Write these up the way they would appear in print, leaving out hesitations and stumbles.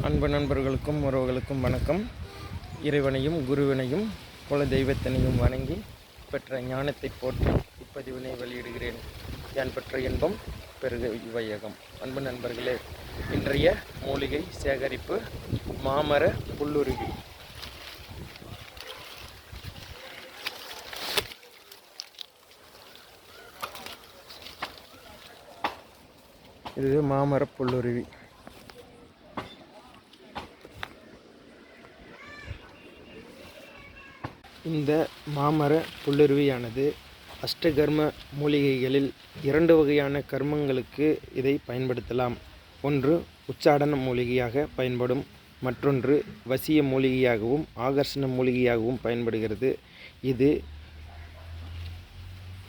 அன்பு நண்பர்களுக்கும் உறவுகளுக்கும் வணக்கம். இறைவனையும் குருவினையும் குல தெய்வத்தினையும் வணங்கி பெற்ற ஞானத்தை போற்றி இப்பதிவினை வெளியிடுகிறேன். யான் பெற்ற இன்பம் பெருக வையகம். அன்பு நண்பர்களே, இன்றைய மூலிகை சேகரிப்பு மாமர புல்லுருவி. இது மாமர புல்லுருவி. இந்த மாமர புல்லுருவியானது அஷ்டகர்ம மூலிகைகளில் 2 வகையான கர்மங்களுக்கு இதை பயன்படுத்தலாம். ஒன்று உச்சாடன மூலிகையாக பயன்படும், மற்றொன்று வசிய மூலிகையாகவும் ஆகர்ஷண மூலிகையாகவும் பயன்படுகிறது.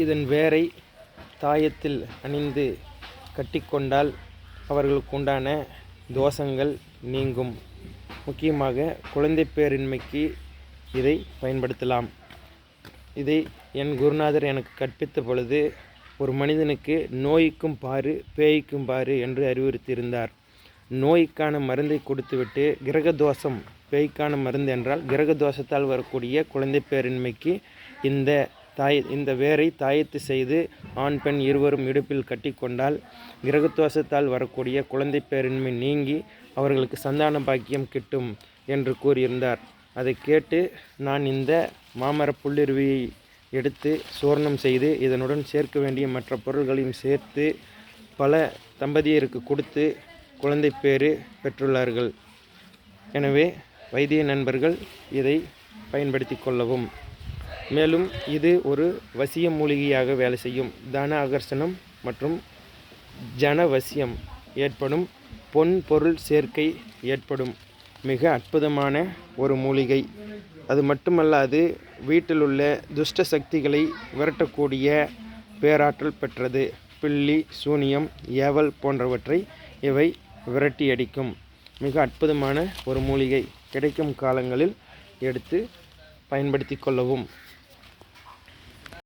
இதன் வேரை தாயத்தில் அணிந்து கட்டிக்கொண்டால் அவர்களுக்குண்டான தோஷங்கள் நீங்கும். முக்கியமாக குழந்தை பேரின்மைக்கு இதை பயன்படுத்தலாம். இதை என் குருநாதர் எனக்கு கற்பித்த பொழுது, ஒரு மனிதனுக்கு நோய்க்கும் பாரு பேய்க்கும் பாரு என்று அறிவுறுத்தியிருந்தார். நோய்க்கான மருந்தை கொடுத்துவிட்டு கிரகதோஷம், பேய்க்கான மருந்து என்றால் கிரகதோஷத்தால் வரக்கூடிய குழந்தை பேரின்மைக்கு இந்த வேரை தாயத்து செய்து ஆண் பெண் இருவரும் இடுப்பில் கட்டிக்கொண்டால் கிரகதோஷத்தால் வரக்கூடிய குழந்தை பேரின்மை நீங்கி அவர்களுக்கு சந்தான பாக்கியம் கிட்டும் என்று கூறியிருந்தார். அதை கேட்டு நான் இந்த மாமர புல்லுருவியை எடுத்து சூர்ணம் செய்து இதனுடன் சேர்க்க வேண்டிய மற்ற பொருள்களையும் சேர்த்து பல தம்பதியருக்கு கொடுத்து குழந்தை பேறு பெற்றுள்ளார்கள். எனவே வைத்திய நண்பர்கள் இதை பயன்படுத்தி கொள்ளவும். மேலும் இது ஒரு வசிய மூலிகையாக வேலை செய்யும். தன ஆகர்ஷணம் மற்றும் ஜனவசியம் ஏற்படும், பொன் பொருள் சேர்க்கை ஏற்படும் மிக அற்புதமான ஒரு மூலிகை. அது மட்டுமல்லாது வீட்டில் உள்ள துஷ்ட சக்திகளை விரட்டக்கூடிய பேராற்றல் பெற்றது. பில்லி, சூனியம், ஏவல் போன்றவற்றை இவை விரட்டி அடிக்கும் மிக அற்புதமான ஒரு மூலிகை. கிடைக்கும் காலங்களில் எடுத்து பயன்படுத்தி கொள்ளவும்.